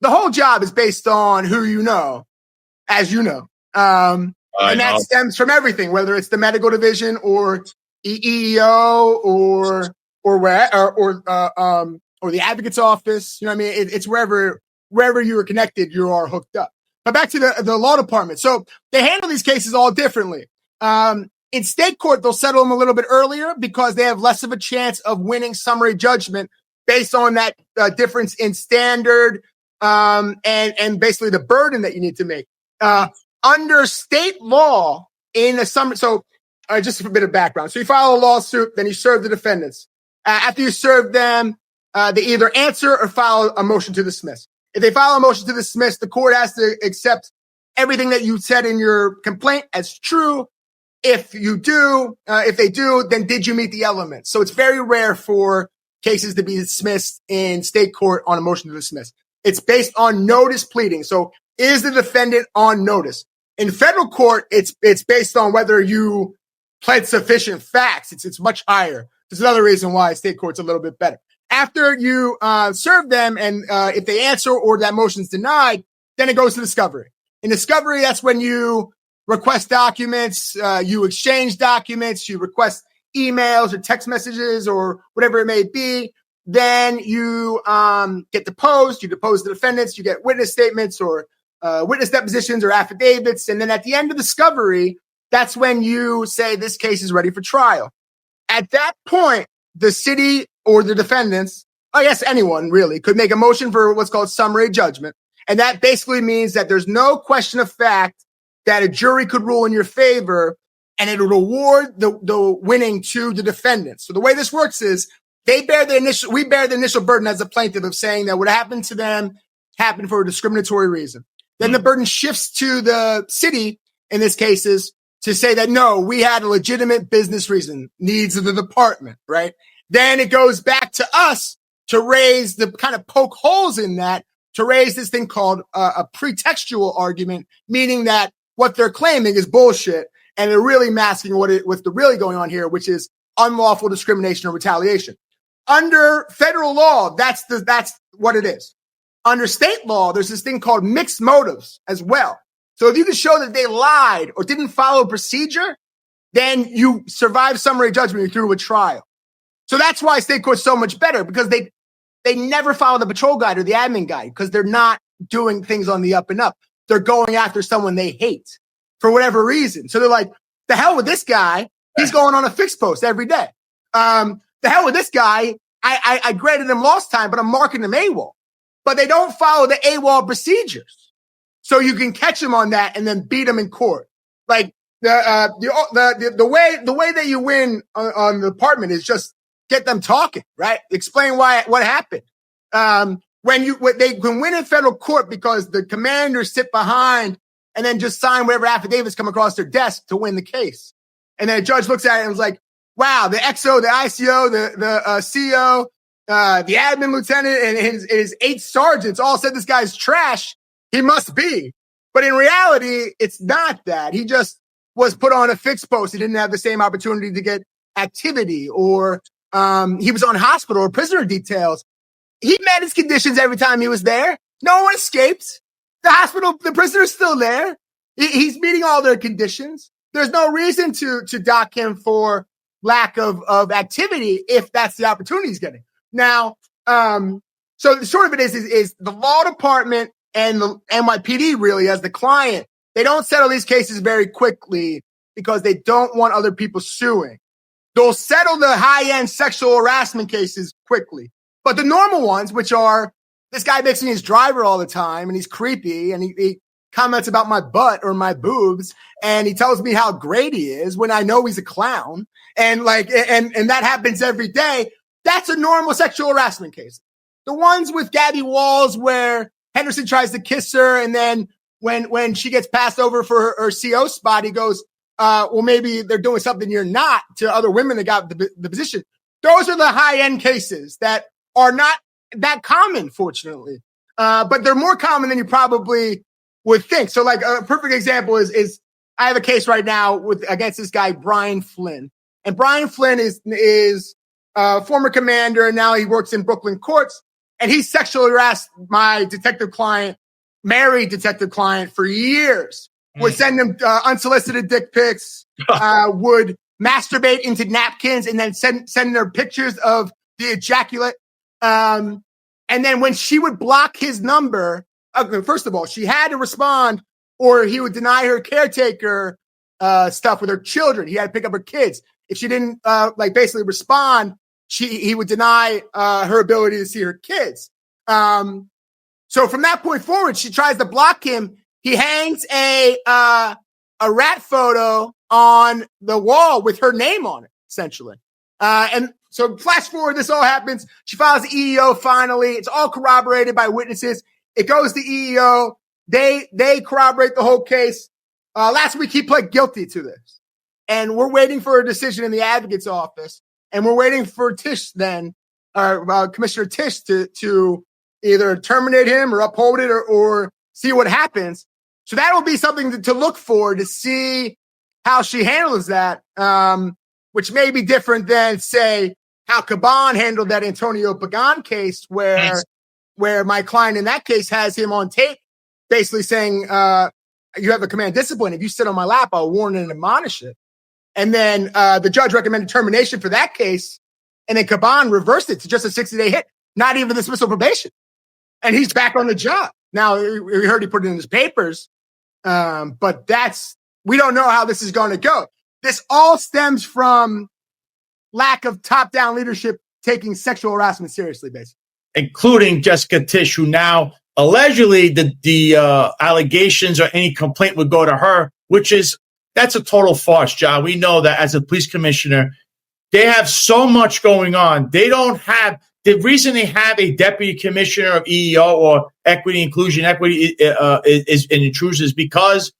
the whole job is based on who you know, as you know. And that stems from everything, whether it's the medical division or EEO or the advocate's office. You know what I mean? It's wherever you are connected, you are hooked up. But back to the law department. So they handle these cases all differently. In state court, they'll settle them a little bit earlier because they have less of a chance of winning summary judgment based on that difference in standard and basically the burden that you need to make. Under state law, in a summary, so just a bit of background. So you file a lawsuit, then you serve the defendants. After you serve them, they either answer or file a motion to dismiss. If they file a motion to dismiss, the court has to accept everything that you said in your complaint as true. If they do, then did you meet the elements? So it's very rare for cases to be dismissed in state court on a motion to dismiss. It's based on notice pleading. So is the defendant on notice? In federal court, it's based on whether you pled sufficient facts. It's much higher. There's another reason why state court's a little bit better. After you serve them, and if they answer or that motion's denied, then it goes to discovery. In discovery, that's when you request documents, you exchange documents, you request emails or text messages or whatever it may be. Then you get deposed. You depose the defendants. You get witness statements or witness depositions or affidavits. And then at the end of discovery, that's when you say this case is ready for trial. At that point, the city or the defendants, I guess anyone really, could make a motion for what's called summary judgment. And that basically means that there's no question of fact that a jury could rule in your favor, and it would award the winning to the defendants. So the way this works is we bear the initial burden as a plaintiff of saying that what happened to them happened for a discriminatory reason. Then the burden shifts to the city, in this case, is to say that, no, we had a legitimate business reason, needs of the department, right? Then it goes back to us to raise the kind of poke holes in that, to raise this thing called a pretextual argument, meaning that what they're claiming is bullshit, and they're really masking what's really going on here, which is unlawful discrimination or retaliation. Under federal law, that's what it is. Under state law, there's this thing called mixed motives as well. So if you can show that they lied or didn't follow procedure, then you survive summary judgment, you're through a trial. So that's why state court's so much better, because they never follow the patrol guide or the admin guide, because they're not doing things on the up and up. They're going after someone they hate for whatever reason. So they're like, the hell with this guy. He's going on a fixed post every day. The hell with this guy. I graded him last time, but I'm marking him AWOL. But they don't follow the AWOL procedures. So you can catch him on that and then beat him in court. Like the way that you win on the department is just get them talking, right? Explain what happened. They can win in federal court because the commanders sit behind and then just sign whatever affidavits come across their desk to win the case. And then a judge looks at it and was like, wow, the XO, the ICO, the CO, the admin lieutenant and his 8 sergeants all said this guy's trash. He must be. But in reality, it's not that. He just was put on a fixed post. He didn't have the same opportunity to get activity, or he was on hospital or prisoner details. He met his conditions every time he was there. No one escaped. The prisoner's still there. He's meeting all their conditions. There's no reason to dock him for lack of activity if that's the opportunity he's getting. Now, so the short of it is the law department and the NYPD really as the client, they don't settle these cases very quickly because they don't want other people suing. They'll settle the high-end sexual harassment cases quickly. But the normal ones, which are, this guy makes me his driver all the time and he's creepy and he comments about my butt or my boobs and he tells me how great he is when I know he's a clown and that happens every day. That's a normal sexual harassment case. The ones with Gabby Walls where Henderson tries to kiss her and then when she gets passed over for her CO spot, he goes, well, maybe they're doing something you're not to other women that got the position. Those are the high-end cases that are not that common, fortunately. But they're more common than you probably would think. So like a perfect example is I have a case right now against this guy, Brian Flynn. And Brian Flynn is a former commander, and now he works in Brooklyn courts. And he sexually harassed my married detective client for years. Would send him unsolicited dick pics, would masturbate into napkins and then send her pictures of the ejaculate. And then when she would block his number, first of all, she had to respond or he would deny her caretaker stuff with her children. He had to pick up her kids. If she didn't basically respond, he would deny her ability to see her kids. So from that point forward, she tries to block him. He hangs a rat photo on the wall with her name on it, essentially. And so flash forward, this all happens. She files the EEO finally. It's all corroborated by witnesses. It goes to EEO. They corroborate the whole case. Last week, he pled guilty to this. And we're waiting for a decision in the advocate's office. And we're waiting for Tisch then, Commissioner Tisch to either terminate him or uphold it or see what happens. So that will be something to look for to see how she handles that, which may be different than, say, how Caban handled that Antonio Pagan case where my client in that case has him on tape basically saying, you have a command discipline. If you sit on my lap, I'll warn and admonish it. And then the judge recommended termination for that case. And then Caban reversed it to just a 60-day hit, not even dismissal probation. And he's back on the job. Now, we heard he put it in his papers, but we don't know how this is going to go. This all stems from lack of top-down leadership taking sexual harassment seriously, basically. Including Jessica Tisch, who now allegedly the allegations or any complaint would go to her, that's a total farce, John. We know that as a police commissioner, they have so much going on. They don't have the reason they have a deputy commissioner of EEO or equity, inclusion, equity is intrusive is because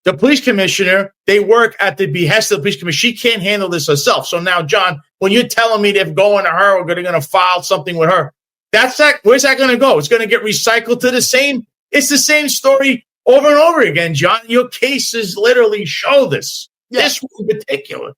the police commissioner, they work at the behest of the police commissioner. She can't handle this herself. So now, John, when you're telling me they're going to her or they're going to file something with her, where's that going to go? It's going to get recycled to it's the same story over and over again, John. Your cases literally show this. Yeah. This one in particular.